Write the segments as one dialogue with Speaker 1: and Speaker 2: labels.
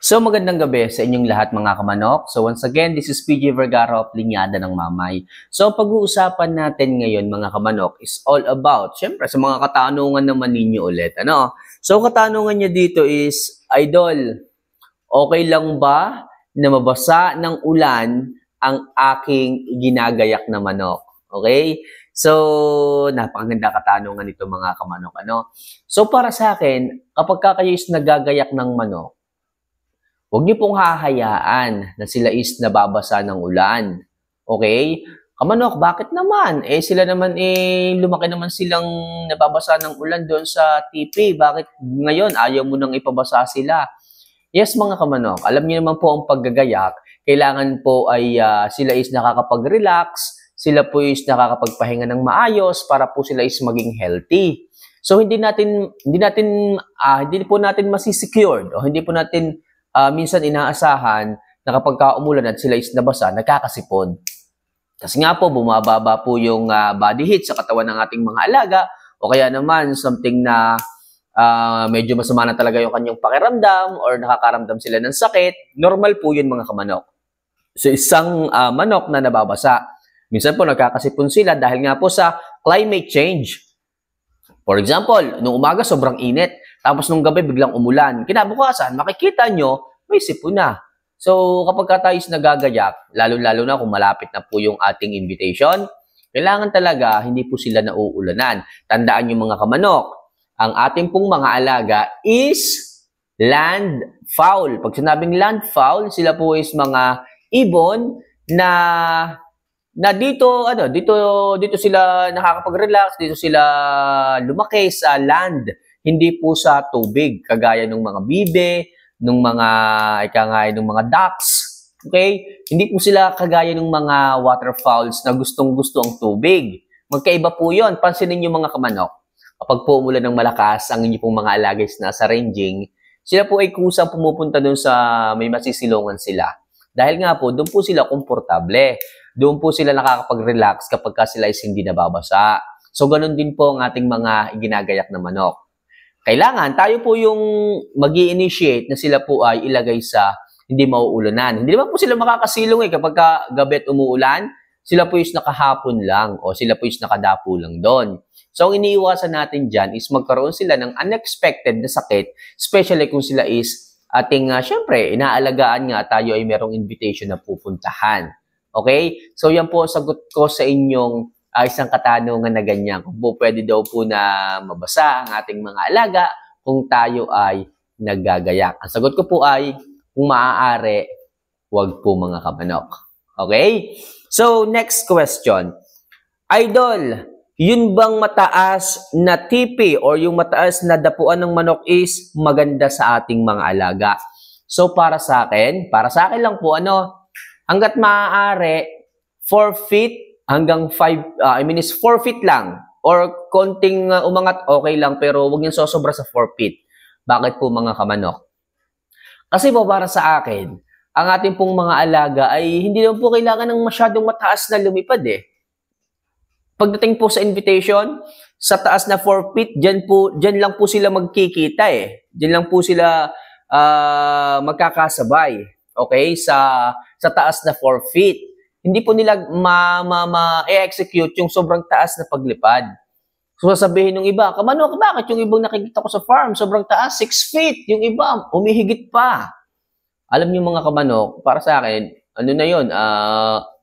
Speaker 1: So magandang gabi sa inyong lahat mga kamanok. So once again, this is PJ Vergara of Linyada ng Mamay. So pag-uusapan natin ngayon mga kamanok is all about, syempre sa mga katanungan naman ninyo ulit. So katanungan niya dito is, Idol, okay lang ba na mabasa ng ulan ang aking ginagayak na manok? Okay? So, napakaganda katanungan nito mga kamanok. So para sa akin, kapag kayo is nagagayak ng manok, huwag niyo pong hahayaan na sila is nababasa ng ulan. Okay? Kamanok, bakit naman? Sila naman lumaki naman silang nababasa ng ulan doon sa TV. Bakit ngayon ayaw mo nang ipabasa sila? Yes, mga kamanok, alam niyo naman po ang paggagayak. Kailangan po ay sila is nakakapag-relax, sila po is nakakapagpahinga ng maayos para po sila is maging healthy. So hindi po natin masisecured o hindi po natin minsan inaasahan na kapag umulan at sila is nabasa, nagkakasipon. Kasi nga po, bumababa po yung body heat sa katawan ng ating mga alaga o kaya naman something na medyo masama na talaga yung kanyang pakiramdam or nakakaramdam sila ng sakit. Normal po yun mga kamanok. So isang manok na nababasa, minsan po nagkakasipon sila dahil nga po sa climate change. For example, nung umaga sobrang init, tapos nung gabi biglang umulan. Kinabukasan, makikita nyo, may sipon na. So kapag tayo is nagagayak, lalo-lalo na kung malapit na po yung ating invitation, kailangan talaga hindi po sila nauulanan. Tandaan nyo mga kamanok, ang ating pong mga alaga is land fowl. Pag sinabing land fowl, sila po is mga ibon na dito sila nakakapag-relax, dito sila lumaki sa land, hindi po sa tubig, kagaya ng mga bibe, ng mga ducks, okay? Hindi po sila kagaya ng mga waterfowls na gustong-gusto ang tubig. Magkaiba po 'yon. Pansinin niyo mga kamanok. Kapag po umulan ng malakas, ang inyong pong mga alaga is nasa ranging, sila po ay kusang pumupunta doon sa may masisilungan sila. Dahil nga po, doon po sila komportable. Doon po sila nakakapag-relax kapag sila is hindi nababasa. So, ganun din po ang ating mga ginagayak na manok. Kailangan, tayo po yung mag-i-initiate na sila po ay ilagay sa hindi mauulanan. Hindi naman po sila makakasilong kapag gabi at umuulan, sila po is nakahapon lang o sila po is nakadapo lang doon. So, ang iniiwasan natin dyan is magkaroon sila ng unexpected na sakit, especially kung sila is ating, syempre, inaalagaan nga tayo ay merong invitation na pupuntahan. Okay? So, yan po sagot ko sa inyong isang katanungan na ganyan. Kung po pwede daw po na mabasa ang ating mga alaga kung tayo ay naggagayak. Ang sagot ko po ay, kung maaari, wag po mga kamanok. Okay? So, next question. Idol, yun bang mataas na tipi or yung mataas na dapuan ng manok is maganda sa ating mga alaga? So, para sa akin lang po, hanggat maaari, 4 feet hanggang 5, 4 feet lang. Or konting umangat, okay lang, pero huwag niyang sosobra sa 4 feet. Bakit po mga kamanok? Kasi po para sa akin, ang ating pong mga alaga ay hindi naman po kailangan ng masyadong mataas na lumipad Pagdating po sa invitation, sa taas na 4 feet, dyan lang po sila magkikita Dyan lang po sila magkakasabay. Okay? Sa taas na 4 feet. Hindi po nila ma-execute yung sobrang taas na paglipad. So sasabihin ng iba, kamanok, bakit yung ibang nakikita ko sa farm, sobrang taas, 6 feet. Yung iba, umihigit pa. Alam niyo mga kamanok, para sa akin,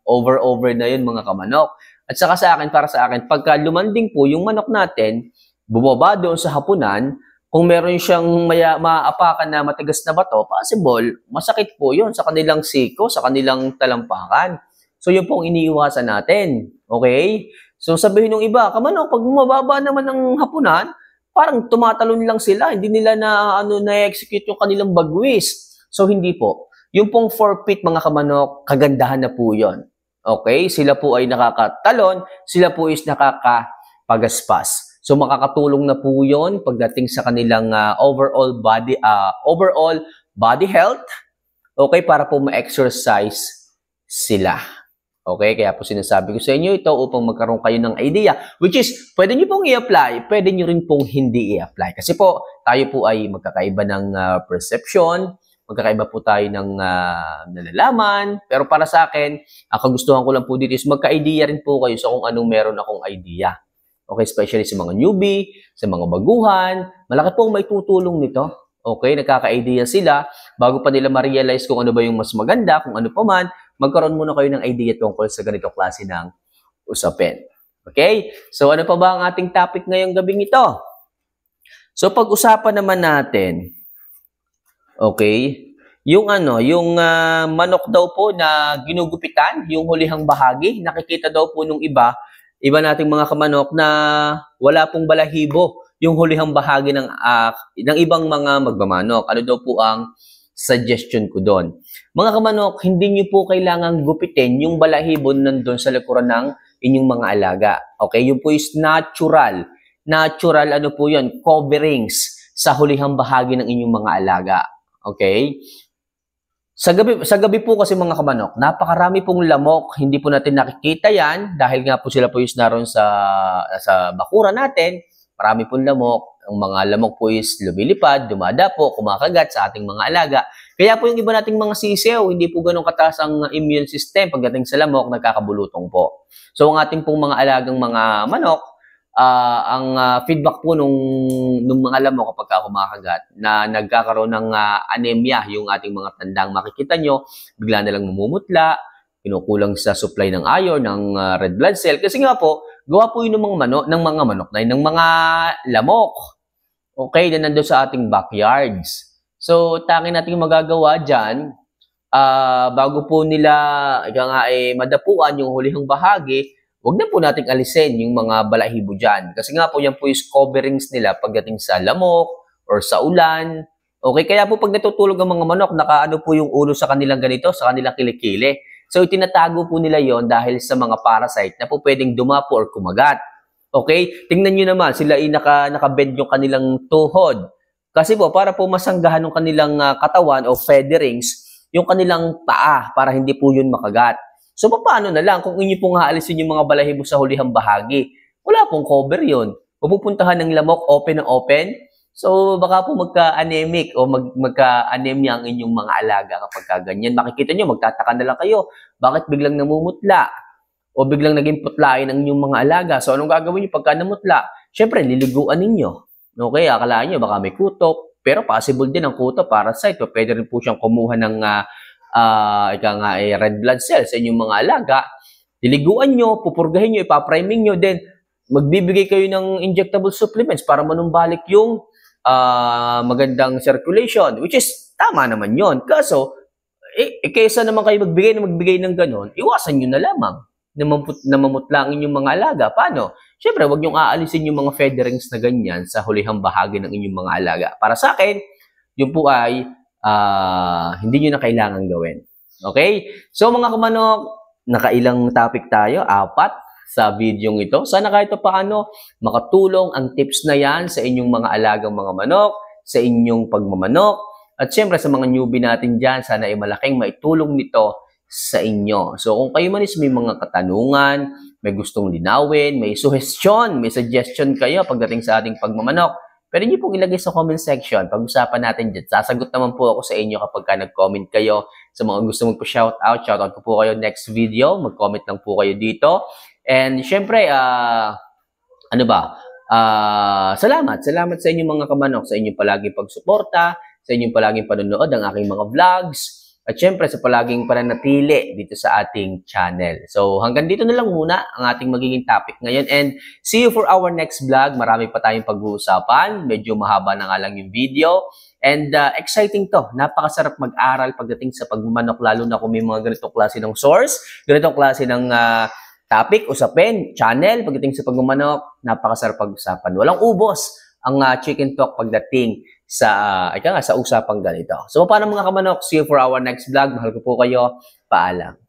Speaker 1: over na yun mga kamanok. At saka para sa akin, pagka lumanding po yung manok natin, bumaba doon sa hapunan, kung meron siyang maapakan na matigas na bato, possible, masakit po yun sa kanilang siko, sa kanilang talampakan. So, yun po ang iniiwasan natin. Okay? So, sabihin ng iba, kamanok, pag bumababa naman ng hapunan, parang tumatalon lang sila. Hindi nila na-execute yung kanilang bagwis. So, hindi po. Yung pong 4 feet, mga kamanok, kagandahan na po yun. Okay? Sila po ay nakakatalon, sila po is nakakapagaspas. So, makakatulong na po yun pagdating sa kanilang overall body health. Okay? Para po ma-exercise sila. Okay, kaya po sinasabi ko sa inyo ito upang magkaroon kayo ng idea, which is, pwede nyo pong i-apply, pwede nyo rin pong hindi i-apply. Kasi po, tayo po ay magkakaiba ng perception, magkakaiba po tayo ng nalalaman. Pero para sa akin, ang kagustuhan ko lang po dito is magka-idea rin po kayo sa kung anong meron akong idea. Okay, especially sa mga newbie, sa mga baguhan, malaki po may tutulong nito. Okay, nagkaka-idea sila bago pa nila ma-realize kung ano ba yung mas maganda, kung ano pa man, magkaroon muna kayo ng idea tungkol sa ganito klase ng usapin. Okay? So ano pa ba ang ating topic ngayong gabing ito? So pag-usapan naman natin, okay, yung manok daw po na ginugupitan, yung hulihang bahagi, nakikita daw po nung iba nating mga kamanok na wala pong balahibo yung hulihang bahagi ng ibang mga magmamanok. Ano daw po ang suggestion ko doon? Mga kamanok, hindi nyo po kailangang gupitin yung balahibo nandun sa likuran ng inyong mga alaga. Okay? Yung po is natural. Natural, ano po yun? Coverings sa hulihang bahagi ng inyong mga alaga. Okay? Sa gabi po kasi mga kamanok, napakarami pong lamok. Hindi po natin nakikita yan dahil nga po sila po is naroon sa bakura natin. Marami pong lamok. Ang mga lamok po is lumilipad, dumadapo, kumakagat sa ating mga alaga. Kaya po yung iba nating mga sisiw, hindi po ganun kataas ang immune system. Pagdating sa lamok, nagkakabulutong po. So ang ating pong mga alagang mga manok, ang feedback po nung mga lamok kapag kumakagat na nagkakaroon ng anemia yung ating mga tandang. Makikita nyo, bigla na lang mamumutla, kinukulang sa supply ng iron, ng red blood cell. Kasi nga po, gawa po yun ng mga lamok. Okay, na nandun sa ating backyards. So, tanging natin magagawa dyan, bago po nila madapuan yung hulihang bahagi, huwag na po nating alisin yung mga balahibo dyan. Kasi nga po, yan po is coverings nila pagdating sa lamok or sa ulan. Okay, kaya po pag natutulog ang mga manok, nakaano po yung ulo sa kanilang ganito, sa kanilang kilikili. So, itinatago po nila yon dahil sa mga parasite na po pwedeng dumapo or kumagat. Okay? Tingnan nyo naman, sila ay nakabend yung kanilang tuhod. Kasi po, para po masanggahan ng kanilang katawan o featherings, yung kanilang paa para hindi po yun makagat. So, paano na lang kung inyo pong haalisin yung mga balahibo sa hulihang bahagi? Wala pong cover yun. Pupuntahan ng lamok, open na open. So, baka po magka-anemic o magka-anemia ang inyong mga alaga kapag ganyan. Makikita nyo, magtataka na lang kayo. Bakit biglang namumutla? O biglang naging putlain ang inyong mga alaga? So, anong gagawin nyo pagka namutla? Siyempre, liliguan ninyo. Okay, akalaan nyo, baka may kutok. Pero possible din ang kutok, parasite. O pwede rin po siyang kumuha ng red blood cells sa inyong mga alaga. Liliguan nyo, pupurgahin nyo, ipapriming nyo. Then, magbibigay kayo ng injectable supplements para manumbalik yung magandang circulation, which is tama naman yon. Kaso, kaysa naman kayo magbigay ng ganon, iwasan nyo na lamang na mamutla ang inyong mga alaga. Paano? Siyempre, huwag nyo aalisin yung mga featherings na ganyan sa hulihang bahagi ng inyong mga alaga. Para sa akin, yun po ay hindi nyo na kailangan gawin. Okay? So, mga kamanok, nakailang topic tayo? 4 sa video ito. Sana kahit paano makatulong ang tips na yan sa inyong mga alagang mga manok, sa inyong pagmamanok, at syempre sa mga newbie natin dyan, sana ay malaking maitulong nito sa inyo. So kung kayo man is may mga katanungan, may gustong linawin, may suggestion kayo pagdating sa ating pagmamanok, pwede niyo pong ilagay sa comment section. Pag-usapan natin dyan. Sasagot naman po ako sa inyo kapag nag-comment kayo. Sa mga gusto magpo-shoutout, shoutout ko po kayo next video. Mag-comment lang po kayo dito. And syempre, salamat sa inyong mga kamanok, sa inyong palaging pagsuporta, sa inyong palaging panonood ng aking mga vlogs, at syempre sa palaging pananatili dito sa ating channel. So hanggang dito na lang muna ang ating magiging topic ngayon, and see you for our next vlog. Marami pa tayong pag-uusapan, medyo mahaba na nga lang yung video, and exciting to. Napakasarap mag-aral pagdating sa pagmamanok, lalo na kung may mga ganitong klase ng source, ganitong klase ng topic, usapin, channel, pagdating sa pagmamanok, napakasarap pag-usapan. Walang ubos ang chicken talk pagdating sa usapang ganito. So, paano mga kamanok? See you for our next vlog. Mahal ko po kayo. Paalam.